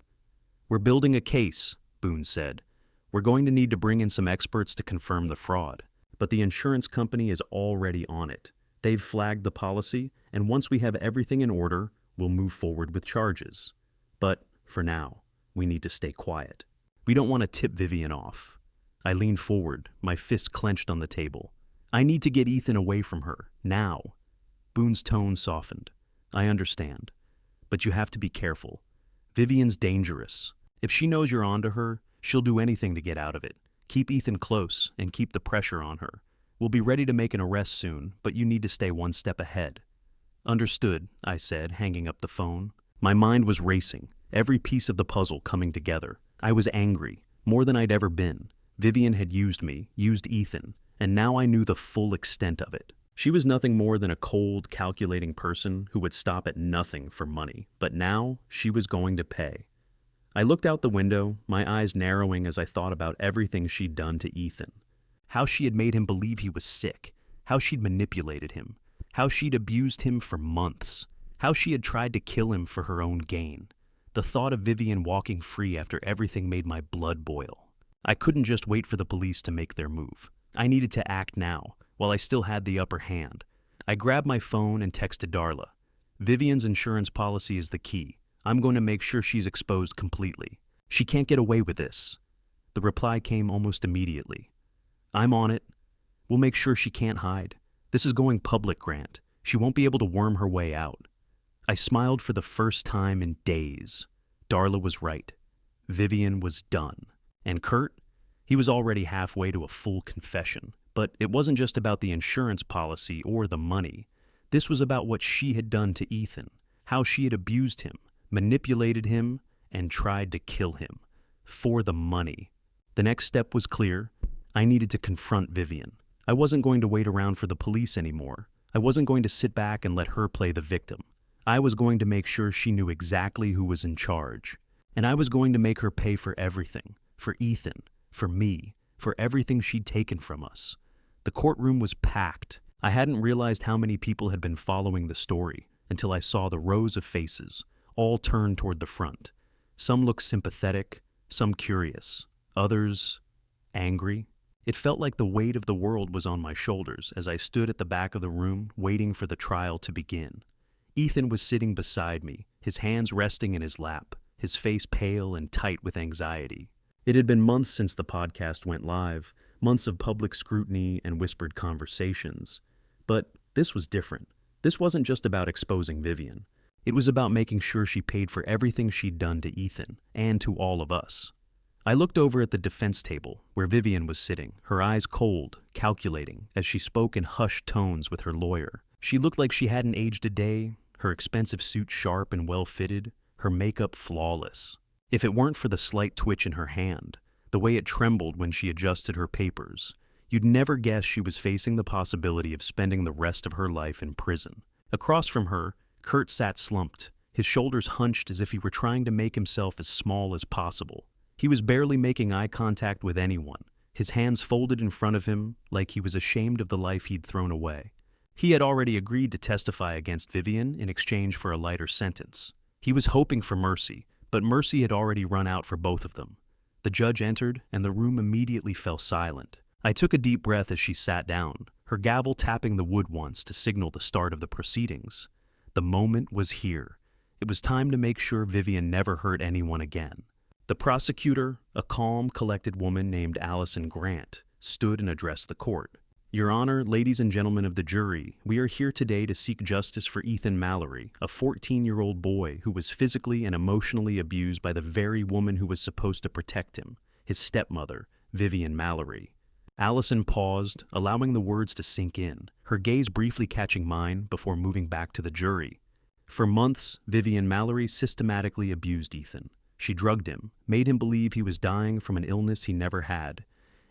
We're building a case, Boone said. We're going to need to bring in some experts to confirm the fraud. But the insurance company is already on it. They've flagged the policy, and once we have everything in order, we'll move forward with charges. But, for now, we need to stay quiet. We don't want to tip Vivian off. I leaned forward, my fists clenched on the table. I need to get Ethan away from her, now. Boone's tone softened. I understand. But you have to be careful. Vivian's dangerous. If she knows you're onto her, she'll do anything to get out of it. Keep Ethan close and keep the pressure on her. We'll be ready to make an arrest soon, but you need to stay one step ahead. Understood, I said, hanging up the phone. My mind was racing, every piece of the puzzle coming together. I was angry, more than I'd ever been. Vivian had used me, used Ethan, and now I knew the full extent of it. She was nothing more than a cold, calculating person who would stop at nothing for money, but now she was going to pay. I looked out the window, my eyes narrowing as I thought about everything she'd done to Ethan. How she had made him believe he was sick, how she'd manipulated him, how she'd abused him for months, how she had tried to kill him for her own gain. The thought of Vivian walking free after everything made my blood boil. I couldn't just wait for the police to make their move. I needed to act now, while I still had the upper hand. I grabbed my phone and texted Darla. Vivian's insurance policy is the key. I'm going to make sure she's exposed completely. She can't get away with this. The reply came almost immediately. I'm on it. We'll make sure she can't hide. This is going public, Grant. She won't be able to worm her way out. I smiled for the first time in days. Darla was right. Vivian was done. And Kurt? He was already halfway to a full confession. But it wasn't just about the insurance policy or the money. This was about what she had done to Ethan, how she had abused him, manipulated him, and tried to kill him. For the money. The next step was clear. I needed to confront Vivian. I wasn't going to wait around for the police anymore. I wasn't going to sit back and let her play the victim. I was going to make sure she knew exactly who was in charge. And I was going to make her pay for everything. For Ethan. For me. For everything she'd taken from us. The courtroom was packed. I hadn't realized how many people had been following the story until I saw the rows of faces, all turned toward the front. Some looked sympathetic, some curious, others angry. It felt like the weight of the world was on my shoulders as I stood at the back of the room waiting for the trial to begin. Ethan was sitting beside me, his hands resting in his lap, his face pale and tight with anxiety. It had been months since the podcast went live, months of public scrutiny and whispered conversations. But this was different. This wasn't just about exposing Vivian. It was about making sure she paid for everything she'd done to Ethan, and to all of us. I looked over at the defense table, where Vivian was sitting, her eyes cold, calculating, as she spoke in hushed tones with her lawyer. She looked like she hadn't aged a day, her expensive suit sharp and well-fitted, her makeup flawless. If it weren't for the slight twitch in her hand, the way it trembled when she adjusted her papers, you'd never guess she was facing the possibility of spending the rest of her life in prison. Across from her, Kurt sat slumped, his shoulders hunched as if he were trying to make himself as small as possible. He was barely making eye contact with anyone, his hands folded in front of him like he was ashamed of the life he'd thrown away. He had already agreed to testify against Vivian in exchange for a lighter sentence. He was hoping for mercy, but mercy had already run out for both of them. The judge entered, and the room immediately fell silent. I took a deep breath as she sat down, her gavel tapping the wood once to signal the start of the proceedings. The moment was here. It was time to make sure Vivian never hurt anyone again. The prosecutor, a calm, collected woman named Allison Grant, stood and addressed the court. Your Honor, ladies and gentlemen of the jury, we are here today to seek justice for Ethan Mallory, a 14-year-old boy who was physically and emotionally abused by the very woman who was supposed to protect him, his stepmother, Vivian Mallory. Allison paused, allowing the words to sink in, her gaze briefly catching mine before moving back to the jury. For months, Vivian Mallory systematically abused Ethan. She drugged him, made him believe he was dying from an illness he never had,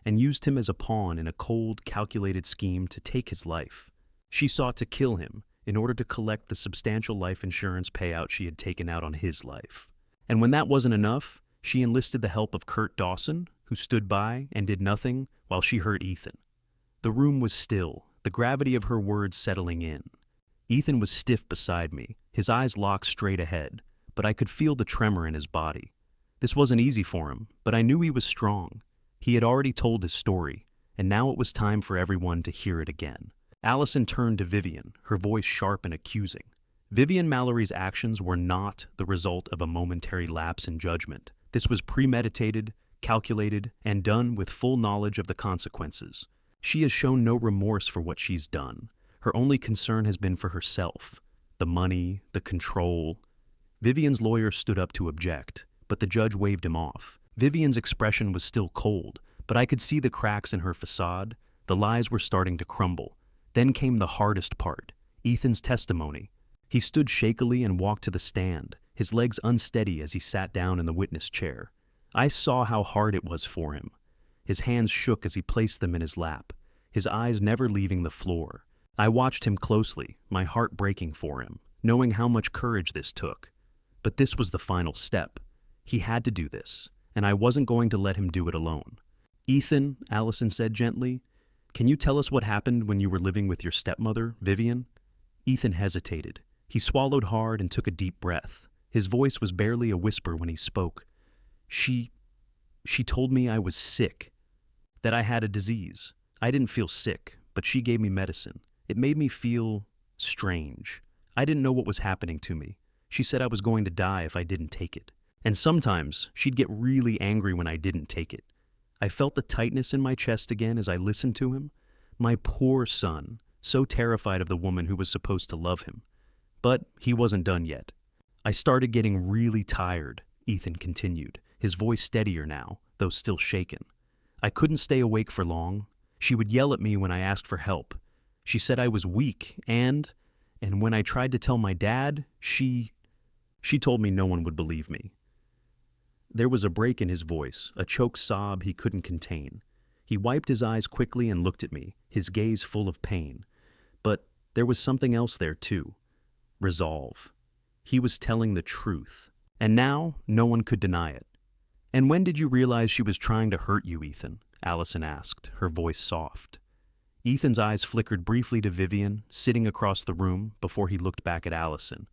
and used him as a pawn in a cold, calculated scheme to take his life. She sought to kill him in order to collect the substantial life insurance payout she had taken out on his life. And when that wasn't enough, she enlisted the help of Kurt Dawson, who stood by and did nothing while she hurt Ethan. The room was still, the gravity of her words settling in. Ethan was stiff beside me, his eyes locked straight ahead, but I could feel the tremor in his body. This wasn't easy for him, but I knew he was strong. He had already told his story, and now it was time for everyone to hear it again. Allison turned to Vivian, her voice sharp and accusing. Vivian Mallory's actions were not the result of a momentary lapse in judgment. This was premeditated, calculated, and done with full knowledge of the consequences. She has shown no remorse for what she's done. Her only concern has been for herself. The money, the control. Vivian's lawyer stood up to object, but the judge waved him off. Vivian's expression was still cold, but I could see the cracks in her facade. The lies were starting to crumble. Then came the hardest part, Ethan's testimony. He stood shakily and walked to the stand, his legs unsteady as he sat down in the witness chair. I saw how hard it was for him. His hands shook as he placed them in his lap, his eyes never leaving the floor. I watched him closely, my heart breaking for him, knowing how much courage this took. But this was the final step. He had to do this, and I wasn't going to let him do it alone. "Ethan," Allison said gently, "can you tell us what happened when you were living with your stepmother, Vivian?" Ethan hesitated. He swallowed hard and took a deep breath. His voice was barely a whisper when he spoke. She told me I was sick, that I had a disease. I didn't feel sick, but she gave me medicine. It made me feel strange. I didn't know what was happening to me. She said I was going to die if I didn't take it. And sometimes she'd get really angry when I didn't take it. I felt the tightness in my chest again as I listened to him. My poor son, so terrified of the woman who was supposed to love him. But he wasn't done yet. I started getting really tired, Ethan continued, his voice steadier now, though still shaken. I couldn't stay awake for long. She would yell at me when I asked for help. She said I was weak, and when I tried to tell my dad, she told me no one would believe me. There was a break in his voice, a choked sob he couldn't contain. He wiped his eyes quickly and looked at me, his gaze full of pain. But there was something else there too. Resolve. He was telling the truth. And now, no one could deny it. "And when did you realize she was trying to hurt you, Ethan?" Allison asked, her voice soft. Ethan's eyes flickered briefly to Vivian, sitting across the room, before he looked back at Allison.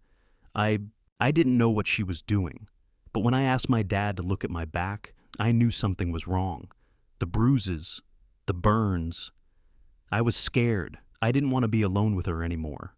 I didn't know what she was doing. But when I asked my dad to look at my back, I knew something was wrong. The bruises, the burns. I was scared. I didn't want to be alone with her anymore.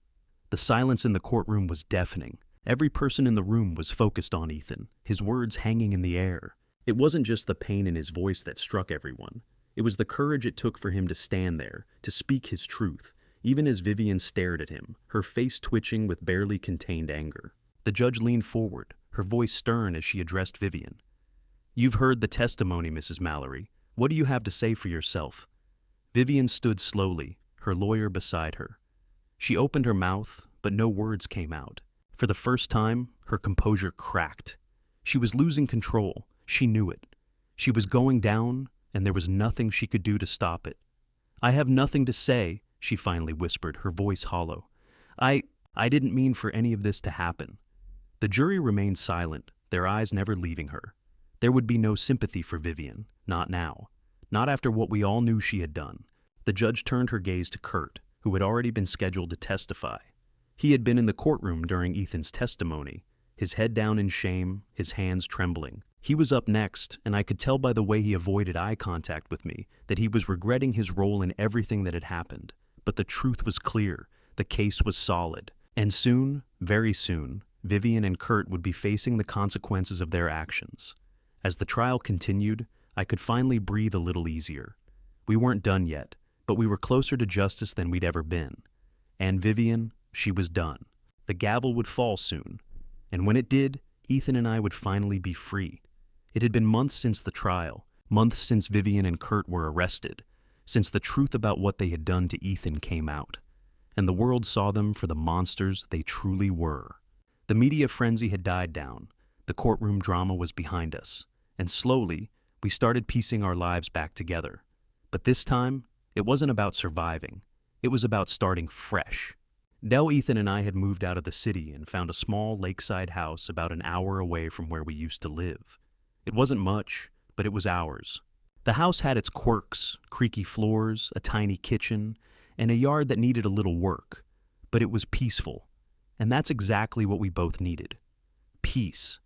The silence in the courtroom was deafening. Every person in the room was focused on Ethan, his words hanging in the air. It wasn't just the pain in his voice that struck everyone. It was the courage it took for him to stand there, to speak his truth, even as Vivian stared at him, her face twitching with barely contained anger. The judge leaned forward, her voice stern as she addressed Vivian. "You've heard the testimony, Mrs. Mallory. What do you have to say for yourself?" Vivian stood slowly, her lawyer beside her. She opened her mouth, but no words came out. For the first time, her composure cracked. She was losing control. She knew it. She was going down, and there was nothing she could do to stop it. "I have nothing to say," she finally whispered, her voice hollow. I didn't mean for any of this to happen." The jury remained silent, their eyes never leaving her. There would be no sympathy for Vivian, not now. Not after what we all knew she had done. The judge turned her gaze to Kurt, who had already been scheduled to testify. He had been in the courtroom during Ethan's testimony, his head down in shame, his hands trembling. He was up next, and I could tell by the way he avoided eye contact with me that he was regretting his role in everything that had happened. But the truth was clear, the case was solid, and soon, very soon, Vivian and Kurt would be facing the consequences of their actions. As the trial continued, I could finally breathe a little easier. We weren't done yet, but we were closer to justice than we'd ever been. And Vivian, she was done. The gavel would fall soon, and when it did, Ethan and I would finally be free. It had been months since the trial, months since Vivian and Kurt were arrested, since the truth about what they had done to Ethan came out, and the world saw them for the monsters they truly were. The media frenzy had died down, the courtroom drama was behind us, and slowly, we started piecing our lives back together. But this time, it wasn't about surviving. It was about starting fresh. Ethan and I had moved out of the city and found a small lakeside house about an hour away from where we used to live. It wasn't much, but it was ours. The house had its quirks, creaky floors, a tiny kitchen, and a yard that needed a little work. But it was peaceful, and that's exactly what we both needed. Peace.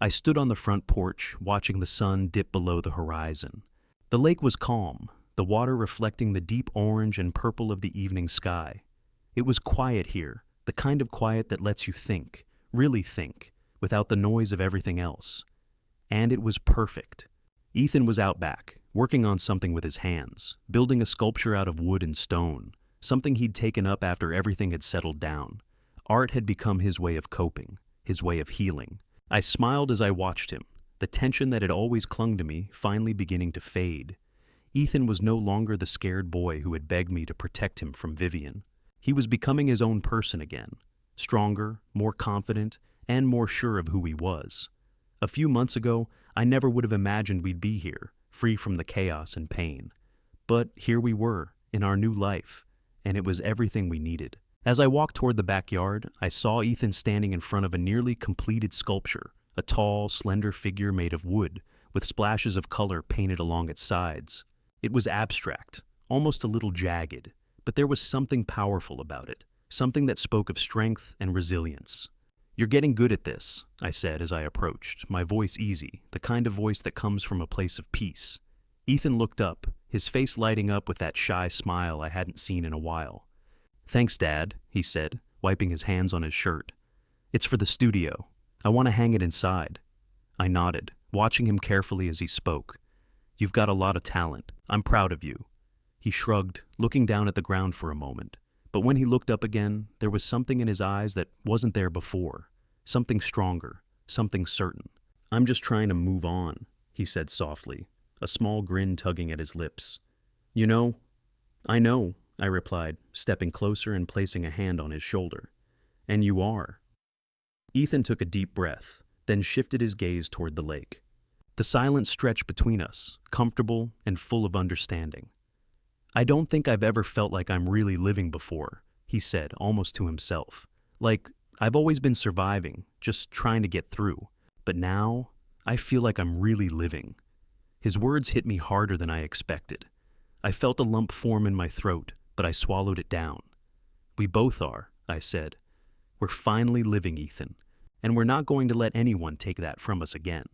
I stood on the front porch, watching the sun dip below the horizon. The lake was calm, the water reflecting the deep orange and purple of the evening sky. It was quiet here, the kind of quiet that lets you think, really think, without the noise of everything else. And it was perfect. Ethan was out back, working on something with his hands, building a sculpture out of wood and stone, something he'd taken up after everything had settled down. Art had become his way of coping, his way of healing. I smiled as I watched him, the tension that had always clung to me finally beginning to fade. Ethan was no longer the scared boy who had begged me to protect him from Vivian. He was becoming his own person again, stronger, more confident, and more sure of who he was. A few months ago, I never would have imagined we'd be here, free from the chaos and pain. But here we were, in our new life, and it was everything we needed. As I walked toward the backyard, I saw Ethan standing in front of a nearly completed sculpture, a tall, slender figure made of wood, with splashes of color painted along its sides. It was abstract, almost a little jagged, but there was something powerful about it, something that spoke of strength and resilience. "You're getting good at this," I said as I approached, my voice easy, the kind of voice that comes from a place of peace. Ethan looked up, his face lighting up with that shy smile I hadn't seen in a while. "Thanks, Dad," he said, wiping his hands on his shirt. "It's for the studio. I want to hang it inside." I nodded, watching him carefully as he spoke. "You've got a lot of talent. I'm proud of you." He shrugged, looking down at the ground for a moment. But when he looked up again, there was something in his eyes that wasn't there before. Something stronger, something certain. "I'm just trying to move on," he said softly, a small grin tugging at his lips. "You know?" "I know," I replied, stepping closer and placing a hand on his shoulder. "And you are." Ethan took a deep breath, then shifted his gaze toward the lake. The silence stretched between us, comfortable and full of understanding. "I don't think I've ever felt like I'm really living before," he said, almost to himself. "Like, I've always been surviving, just trying to get through. But now, I feel like I'm really living." His words hit me harder than I expected. I felt a lump form in my throat, but I swallowed it down. "We both are," I said. "We're finally living, Ethan, and we're not going to let anyone take that from us again."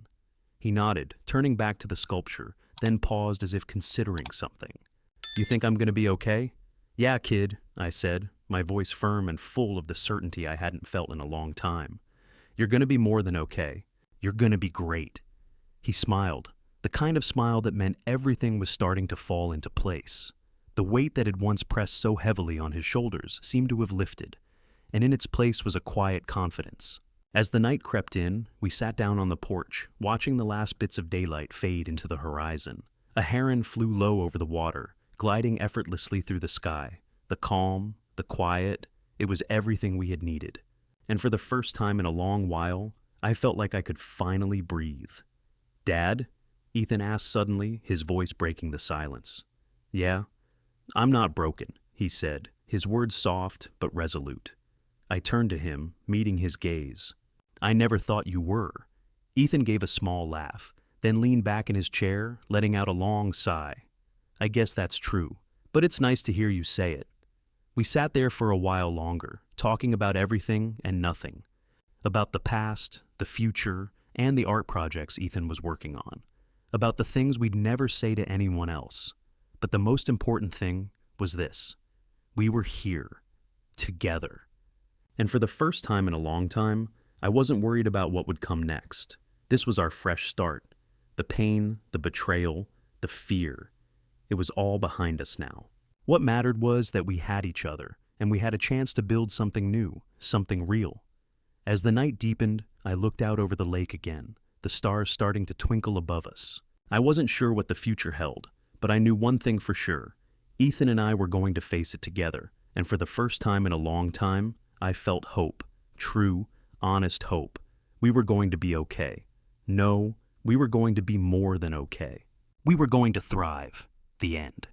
He nodded, turning back to the sculpture, then paused as if considering something. "You think I'm going to be okay?" "Yeah, kid," I said, my voice firm and full of the certainty I hadn't felt in a long time. "You're going to be more than okay. You're going to be great." He smiled, the kind of smile that meant everything was starting to fall into place. The weight that had once pressed so heavily on his shoulders seemed to have lifted, and in its place was a quiet confidence. As the night crept in, we sat down on the porch, watching the last bits of daylight fade into the horizon. A heron flew low over the water, gliding effortlessly through the sky. The calm, the quiet, it was everything we had needed. And for the first time in a long while, I felt like I could finally breathe. "Dad?" Ethan asked suddenly, his voice breaking the silence. "Yeah?" "I'm not broken," he said, his words soft but resolute. I turned to him, meeting his gaze. "I never thought you were." Ethan gave a small laugh, then leaned back in his chair, letting out a long sigh. "I guess that's true, but it's nice to hear you say it." We sat there for a while longer, talking about everything and nothing. About the past, the future, and the art projects Ethan was working on. About the things we'd never say to anyone else. But the most important thing was this. We were here, together. And for the first time in a long time, I wasn't worried about what would come next. This was our fresh start. The pain, the betrayal, the fear. It was all behind us now. What mattered was that we had each other, and we had a chance to build something new, something real. As the night deepened, I looked out over the lake again, the stars starting to twinkle above us. I wasn't sure what the future held, but I knew one thing for sure. Ethan and I were going to face it together, and for the first time in a long time, I felt hope. True, honest hope. We were going to be okay. No, we were going to be more than okay. We were going to thrive. The end.